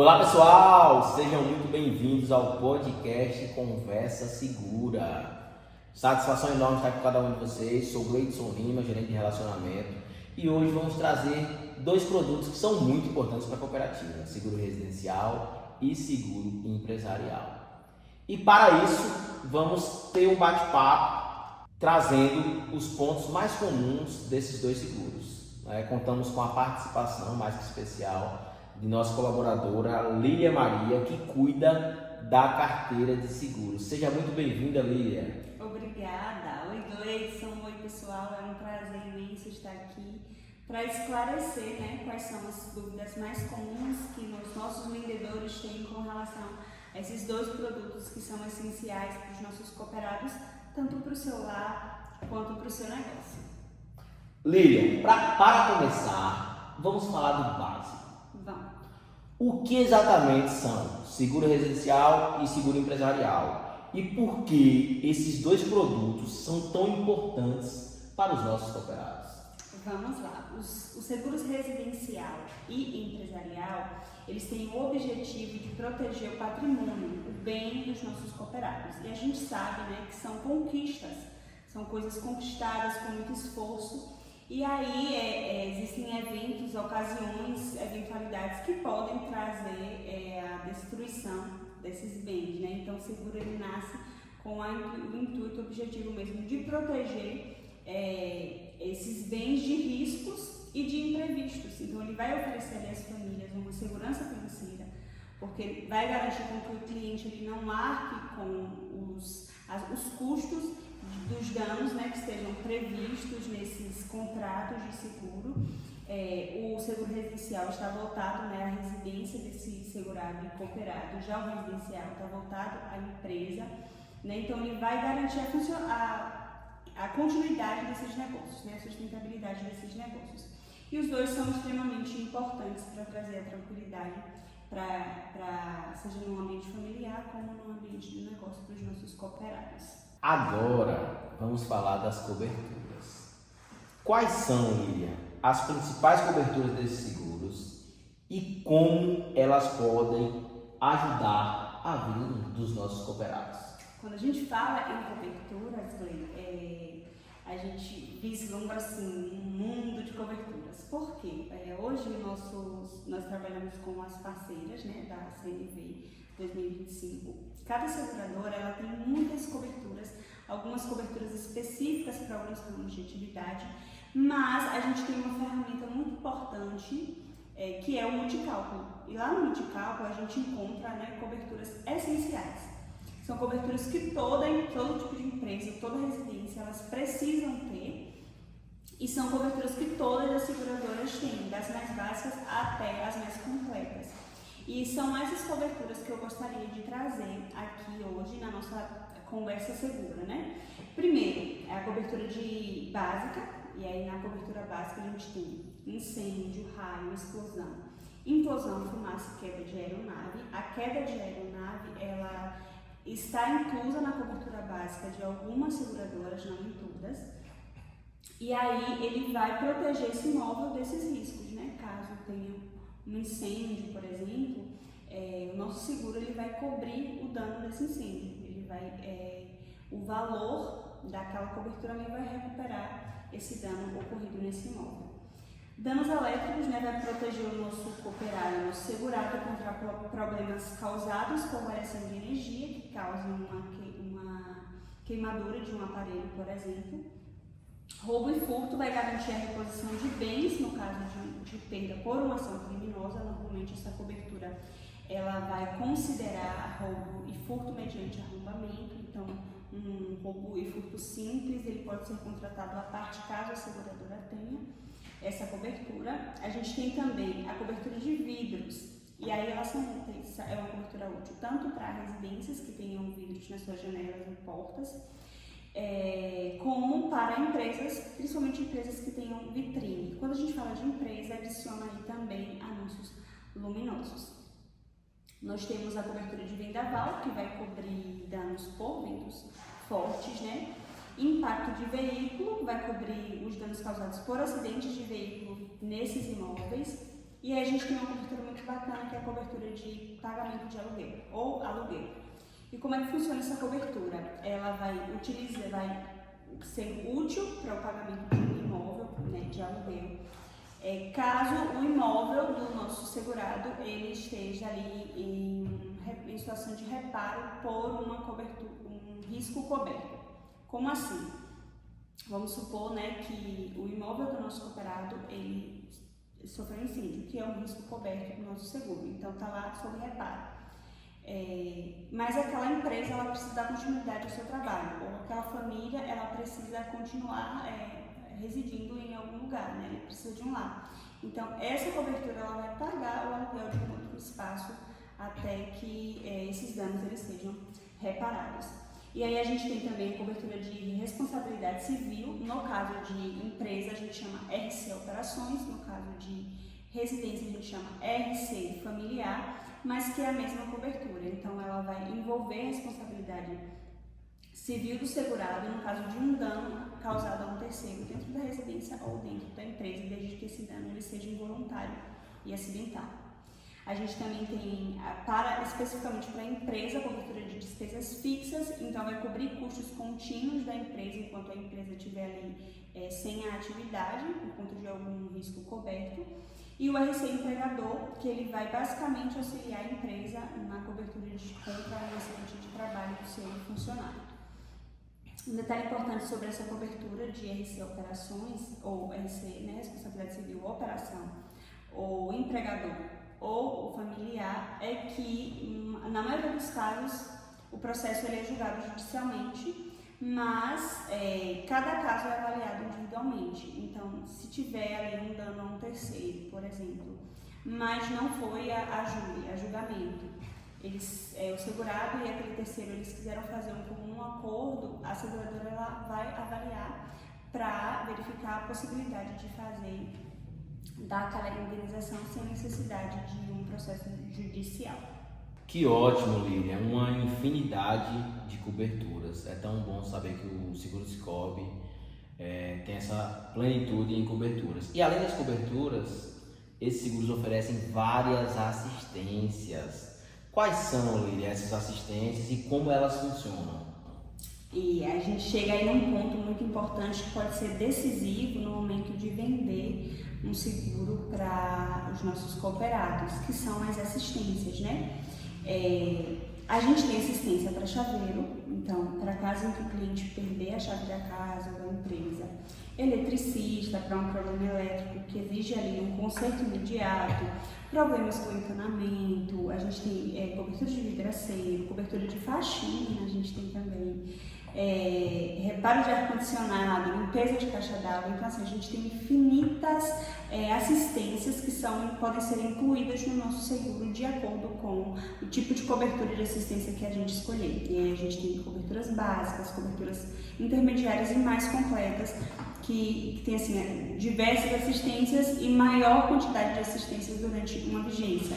Olá pessoal, sejam muito bem-vindos ao podcast Conversa Segura. Satisfação enorme estar com cada um de vocês. Sou Gleidson Lima, gerente de relacionamento, e hoje vamos trazer dois produtos que são muito importantes para a cooperativa: seguro residencial e seguro empresarial. E para isso vamos ter um bate-papo trazendo os pontos mais comuns desses dois seguros. Contamos com a participação mais que especial de nossa colaboradora Lília Maria, que cuida da carteira de seguros. Seja muito bem-vinda, Lília. Obrigada. Oi, Gleidson. Oi, pessoal. É um prazer imenso estar aqui para esclarecer, quais são as dúvidas mais comuns que os nossos vendedores têm com relação a esses dois produtos que são essenciais para os nossos cooperados, tanto para o seu lar quanto para o seu negócio. Lília, para começar, vamos falar do básico. Vamos. O que exatamente são seguro residencial e seguro empresarial? E por que esses dois produtos são tão importantes para os nossos cooperados? Vamos lá. Os seguros residencial e empresarial, eles têm o objetivo de proteger o patrimônio, o bem dos nossos cooperados. E a gente sabe, que são conquistas, são coisas conquistadas com muito esforço. E aí existem eventos, ocasiões, eventualidades que podem trazer a destruição desses bens, Então o seguro ele nasce com o intuito, o objetivo mesmo de proteger esses bens de riscos e de imprevistos. Então ele vai oferecer ali às famílias uma segurança financeira, porque vai garantir com que o cliente ele não arque com os custos dos danos que estejam previstos nesses contratos de seguro. O seguro residencial está voltado à residência desse segurado e cooperado, já o residencial está voltado à empresa, então ele vai garantir a continuidade desses negócios, a sustentabilidade desses negócios. E os dois são extremamente importantes para trazer a tranquilidade, seja no ambiente familiar como no ambiente de negócio para os nossos cooperados. Agora vamos falar das coberturas. Quais são, Lília, as principais coberturas desses seguros e como elas podem ajudar a vida dos nossos cooperados? Quando a gente fala em coberturas, a gente vislumbra um mundo de coberturas. Por quê? Hoje nós trabalhamos com as parceiras da CNV 2025. Cada seguradora ela tem muitas coberturas, algumas coberturas específicas para alguns ramos de atividade, mas a gente tem uma ferramenta muito importante que é o multicálculo. E lá no multicálculo a gente encontra coberturas essenciais. São coberturas que todo tipo de empresa, toda residência, elas precisam ter, e são coberturas que todas as seguradoras têm, das mais básicas até as mais completas. E são essas coberturas que eu gostaria de trazer aqui hoje na nossa conversa segura, Primeiro, é a cobertura básica, e aí na cobertura básica a gente tem incêndio, raio, explosão, implosão, fumaça e queda de aeronave. A queda de aeronave, ela está inclusa na cobertura básica de algumas seguradoras, não em todas. E aí ele vai proteger esse imóvel desses riscos, Caso tenha um incêndio, por exemplo, o nosso seguro ele vai cobrir o dano desse incêndio. O valor daquela cobertura ali vai recuperar esse dano ocorrido nesse imóvel. Danos elétricos, vai proteger o nosso cooperado, o nosso segurado contra problemas causados por variação de energia, que causam uma queimadura de um aparelho, por exemplo. Roubo e furto vai garantir a reposição de bens no caso de perda por uma ação criminosa. Normalmente essa cobertura ela vai considerar roubo e furto mediante arrombamento. Então, um roubo e furto simples ele pode ser contratado à parte caso a seguradora tenha essa cobertura. A gente tem também a cobertura de vidros, e aí é uma cobertura útil tanto para residências que tenham vidros nas suas janelas e portas, como para empresas, principalmente empresas que tenham vitrine. Quando a gente fala de empresa, adiciona aí também anúncios luminosos. Nós temos a cobertura de vendaval, que vai cobrir danos por ventos fortes, Impacto de veículo, vai cobrir os danos causados por acidentes de veículo nesses imóveis. E aí a gente tem uma cobertura muito bacana, que é a cobertura de pagamento de aluguel ou aluguel. E como é que funciona essa cobertura? Ela vai ser útil para o pagamento de um imóvel, né, de aluguel. Caso o imóvel do nosso segurado ele esteja ali em situação de reparo por uma cobertura, um risco coberto. Como assim? Vamos supor, né, que o imóvel do nosso cooperado ele sofreu incêndio, que é um risco coberto do nosso seguro, então está lá sob reparo. Mas aquela empresa ela precisa dar continuidade ao seu trabalho, ou aquela família ela precisa continuar residindo em algum lugar, né? Ele precisa de um lar. Então essa cobertura ela vai pagar o aluguel de um outro espaço até que esses danos eles sejam reparados. E aí a gente tem também a cobertura de responsabilidade civil, no caso de empresa a gente chama RC Operações, no caso de residência a gente chama RC Familiar, mas que é a mesma cobertura. Então ela vai envolver a responsabilidade civil do segurado no caso de um dano causado a um terceiro dentro da residência ou dentro da empresa, desde que esse dano ele seja involuntário e acidental. A gente também tem, especificamente para a empresa, a cobertura de despesas fixas, então vai cobrir custos contínuos da empresa enquanto a empresa estiver ali sem a atividade, por conta de algum risco coberto. E o RC Empregador, que ele vai basicamente auxiliar a empresa na cobertura contra um acidente de trabalho do seu funcionário. Um detalhe importante sobre essa cobertura de RC Operações, ou RC, né, Responsabilidade Civil Operação, ou empregador, ou familiar, é que, na maioria dos casos, o processo ele é julgado judicialmente, mas cada caso é avaliado individualmente. Então, se tiver ali um dano a um terceiro, por exemplo, mas não foi a julgamento, o segurado e aquele terceiro eles quiseram fazer um comum acordo, a seguradora ela vai avaliar para verificar a possibilidade de dar aquela indenização sem necessidade de um processo judicial. Que ótimo, Lilian, uma infinidade de coberturas. É tão bom saber que o Seguro Cicobi tem essa plenitude em coberturas. E além das coberturas, esses seguros oferecem várias assistências. Quais são, Lilian, essas assistências e como elas funcionam? E a gente chega aí num ponto muito importante que pode ser decisivo no momento de vender um seguro para os nossos cooperados, que são as assistências, né? A gente tem assistência para chaveiro, então, para caso em que o cliente perder a chave da casa ou da empresa, eletricista para um problema elétrico que exige ali um conserto imediato, problemas com encanamento, a gente tem cobertura de vidraceiro, cobertura de faxina, a gente tem também reparo de ar-condicionado, limpeza de caixa d'água. Então assim, a gente tem infinitas assistências que podem ser incluídas no nosso seguro de acordo com o tipo de cobertura de assistência que a gente escolher. E aí a gente tem coberturas básicas, coberturas intermediárias e mais completas, que tem assim, diversas assistências e maior quantidade de assistências durante uma vigência.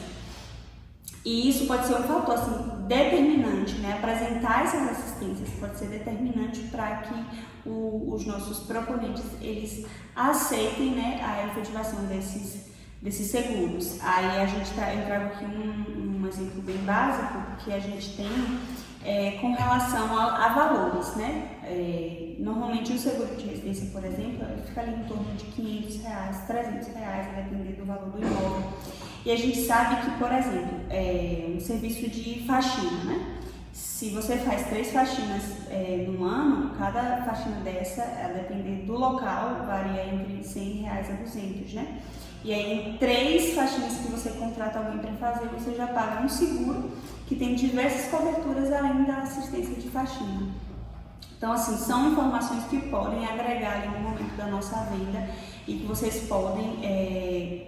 E isso pode ser um fator assim, determinante, né? Apresentar essas assistências pode ser determinante para que os nossos proponentes eles aceitem, né, a efetivação desses seguros. Aí a gente eu trago aqui um exemplo bem básico que a gente tem com relação a valores, né? Normalmente o seguro de residência, por exemplo, fica ali em torno de R$500, R$300, a depender do valor do imóvel. E a gente sabe que, por exemplo, um serviço de faxina, né? Se você faz 3 faxinas no ano, cada faxina dessa, a depender do local, varia entre R$100 a R$200, né? E aí, em 3 faxinas que você contrata alguém para fazer, você já paga um seguro que tem diversas coberturas além da assistência de faxina. Então, assim, são informações que podem agregar ali no momento da nossa venda e que vocês podem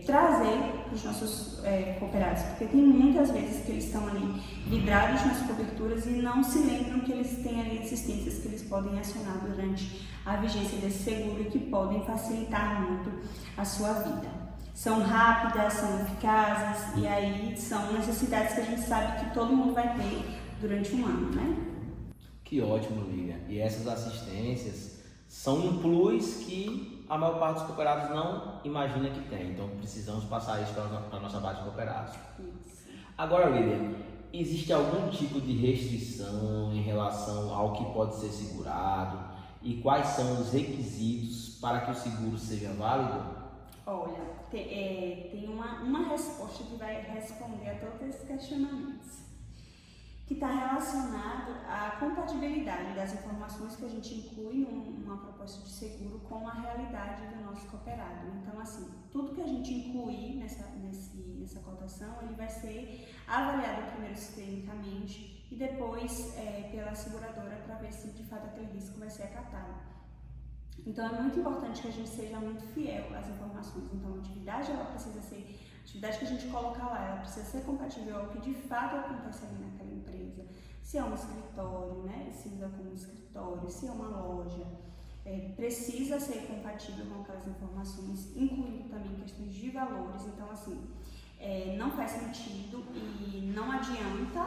trazer para os nossos cooperados, porque tem muitas vezes que eles estão ali vidrados nas coberturas e não se lembram que eles têm ali assistências que eles podem acionar durante a vigência desse seguro e que podem facilitar muito a sua vida. São rápidas, são eficazes e aí são necessidades que a gente sabe que todo mundo vai ter durante um ano, né? Que ótimo, Lilian. E essas assistências são um plus que a maior parte dos cooperados não imagina que tem, então precisamos passar isso para a nossa base de cooperados. Isso. Agora, Lilian, existe algum tipo de restrição em relação ao que pode ser segurado e quais são os requisitos para que o seguro seja válido? Olha, tem uma resposta que vai responder a todos esses questionamentos, que está relacionado à compatibilidade das informações que a gente inclui numa proposta de seguro com a realidade do nosso cooperado. Então, assim, tudo que a gente incluir nessa cotação, ele vai ser avaliado primeiro clinicamente e depois pela seguradora para ver se de fato aquele risco vai ser acatado. Então, é muito importante que a gente seja muito fiel às informações. Então, a atividade que a gente coloca lá, ela precisa ser compatível ao que de fato acontece ali naquela empresa. Se é um escritório, né, se usa como escritório, se é uma loja, precisa ser compatível com aquelas informações, incluindo também questões de valores. Então, assim, não faz sentido e não adianta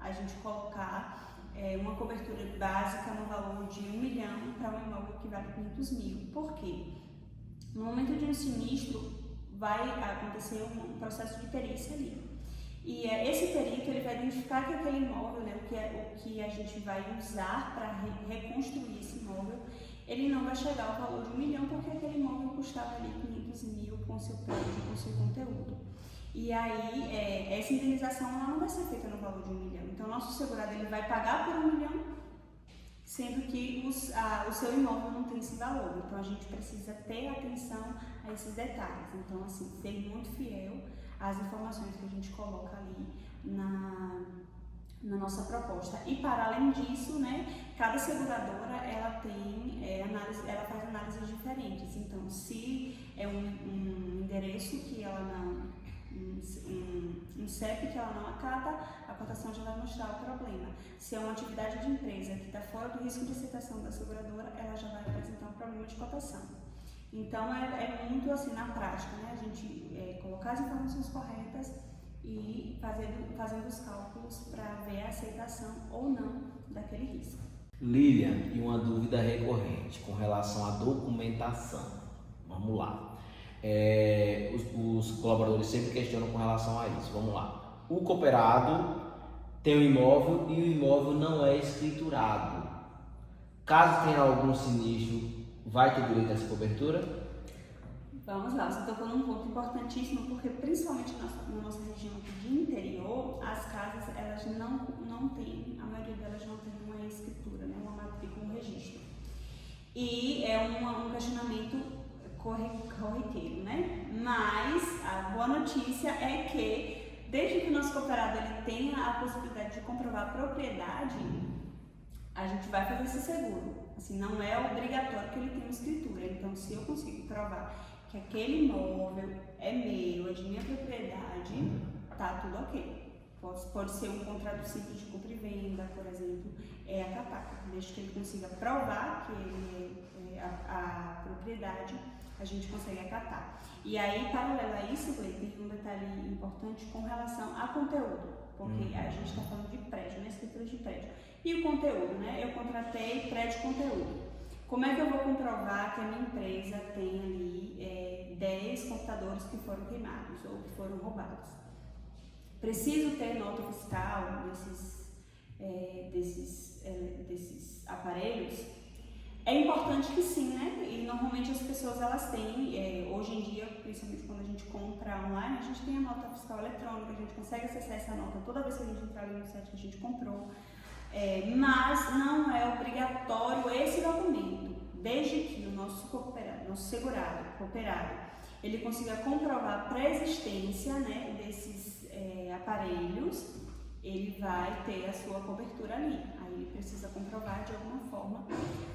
a gente colocar uma cobertura básica no valor de 1 milhão para um imóvel que vale 500 mil. Por quê? No momento de um sinistro, vai acontecer um processo de perícia ali. E esse perito ele vai identificar que aquele imóvel, né, o que a gente vai usar para reconstruir esse imóvel, ele não vai chegar ao valor de 1 milhão, porque aquele imóvel custava ali 500 mil com seu prédio, com seu conteúdo. E aí, essa indenização ela não vai ser feita no valor de 1 milhão. Então, o nosso segurado ele vai pagar por 1 milhão, sendo que o seu imóvel não tem esse valor. Então, a gente precisa ter atenção a esses detalhes. Então, assim, ser muito fiel às informações que a gente coloca ali na nossa proposta. E, para além disso, né, cada seguradora, ela tem ela faz análises diferentes. Então, se é um endereço que ela não... um CEP que ela não acata, a cotação já vai mostrar o problema. Se é uma atividade de empresa que está fora do risco de aceitação da seguradora, ela já vai apresentar um problema de cotação. Então, é muito assim na prática, né? A gente colocar as informações corretas e fazendo os cálculos para ver a aceitação ou não daquele risco. Lilian, e uma dúvida recorrente com relação à documentação. Vamos lá. Os colaboradores sempre questionam com relação a isso. Vamos lá. O cooperado tem um imóvel e o imóvel não é escriturado. Caso tenha algum sinistro, vai ter direito a essa cobertura? Vamos lá, você tocou num ponto importantíssimo, porque principalmente na nossa região aqui de interior, as casas elas não têm, a maioria delas não tem uma escritura, né, uma matrícula, um registro. E é um questionamento corriqueiro, né? Mas a boa notícia é que, desde que o nosso cooperado ele tenha a possibilidade de comprovar a propriedade, a gente vai fazer esse seguro. Assim, não é obrigatório que ele tenha uma escritura. Então, se eu consigo provar que aquele imóvel é meu, é de minha propriedade, tá tudo ok. Pode ser um contrato simples de compra e venda, por exemplo, acatar. Desde que ele consiga provar que ele é a propriedade, a gente consegue acatar. E aí, paralelo a isso, tem um detalhe importante com relação a conteúdo, porque a gente está falando de prédio, né? Escritura de prédio. E o conteúdo, né? Eu contratei prédio conteúdo. Como é que eu vou comprovar que a minha empresa tem ali 10 computadores que foram queimados ou que foram roubados? Preciso ter nota fiscal desses aparelhos? É importante que sim, né? E normalmente as pessoas elas têm, hoje em dia, principalmente quando a gente compra online, a gente tem a nota fiscal eletrônica, a gente consegue acessar essa nota toda vez que a gente entrar ali no site que a gente comprou. Mas não é obrigatório esse documento, desde que o nosso cooperado, ele consiga comprovar a pré-existência, né, desses aparelhos, ele vai ter a sua cobertura ali. Aí ele precisa comprovar de alguma forma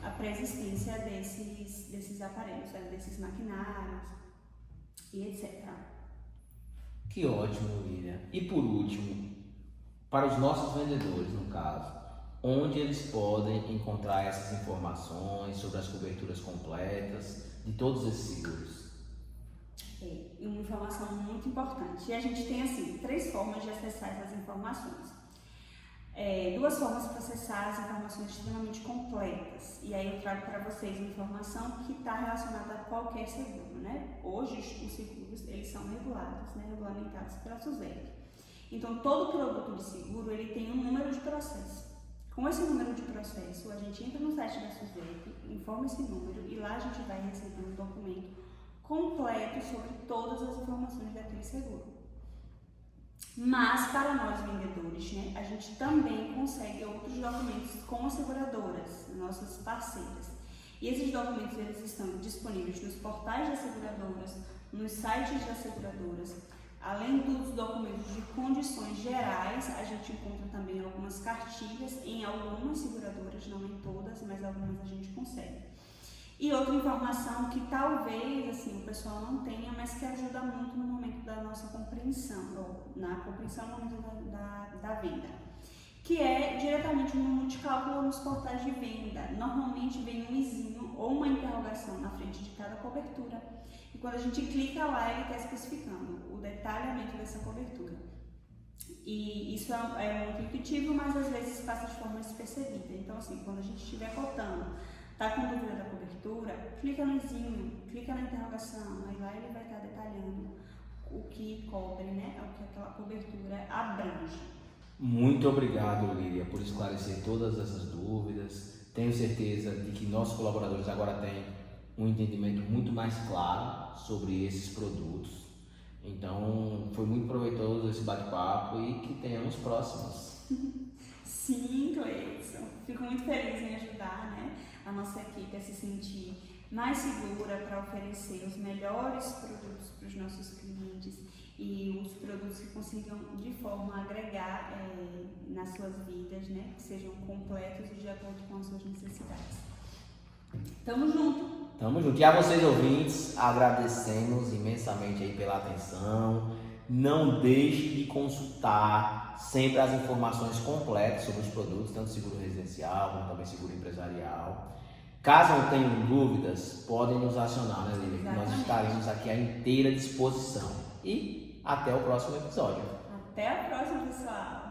a pré-existência desses aparelhos, desses maquinários e etc. Que ótimo, Lilian. E por último, para os nossos vendedores, no caso, onde eles podem encontrar essas informações sobre as coberturas completas de todos esses seguros? Uma informação muito importante. E a gente tem assim 3 formas de acessar essas informações. duas formas para acessar as informações extremamente completas. E aí eu trago para vocês informação que está relacionada a qualquer seguro, né? Hoje os seguros eles são regulados, né? Regulamentados pela SUSEP. Então todo produto de seguro ele tem um número de processo. Com esse número de processo a gente entra no site da SUSEP, informa esse número e lá a gente vai receber um documento completo sobre todas as informações daquele seguro. Mas para nós vendedores, né, a gente também consegue outros documentos com as seguradoras, nossas parceiras. E esses documentos eles estão disponíveis nos portais das seguradoras, nos sites das seguradoras. Além dos documentos de condições gerais, a gente encontra também algumas cartilhas em algumas seguradoras, não em todas, mas algumas a gente consegue. E outra informação que talvez assim, o pessoal não tenha, mas que ajuda muito no momento da nossa compreensão, ou na compreensão no momento da venda, que é diretamente no multicálculo nos portais de venda. Normalmente vem um izinho ou uma interrogação na frente de cada cobertura. E quando a gente clica lá, ele está especificando o detalhamento dessa cobertura. E isso é muito intuitivo, mas às vezes passa de forma despercebida. Então assim, quando a gente estiver cotando, tá com dúvida da cobertura, clica no izinho, clica na interrogação, aí lá ele vai estar detalhando o que cobre, né, o que aquela cobertura abrange. Muito obrigado, Lília, por esclarecer todas essas dúvidas. Tenho certeza de que nossos colaboradores agora têm um entendimento muito mais claro sobre esses produtos. Então, foi muito proveitoso esse bate-papo e que tenhamos próximos. Sim, Cleison. Fico muito feliz em ajudar, né, a nossa equipe a se sentir mais segura para oferecer os melhores produtos para os nossos clientes e os produtos que consigam de forma a agregar nas suas vidas, né, que sejam completos e de acordo com as suas necessidades. Tamo junto! Tamo junto. E a vocês ouvintes, agradecemos imensamente aí pela atenção. Não deixe de consultar sempre as informações completas sobre os produtos, tanto seguro residencial como também seguro empresarial. Caso não tenham dúvidas, podem nos acionar, né, Lília? Nós estaremos aqui à inteira disposição. E até o próximo episódio. Até a próxima, pessoal!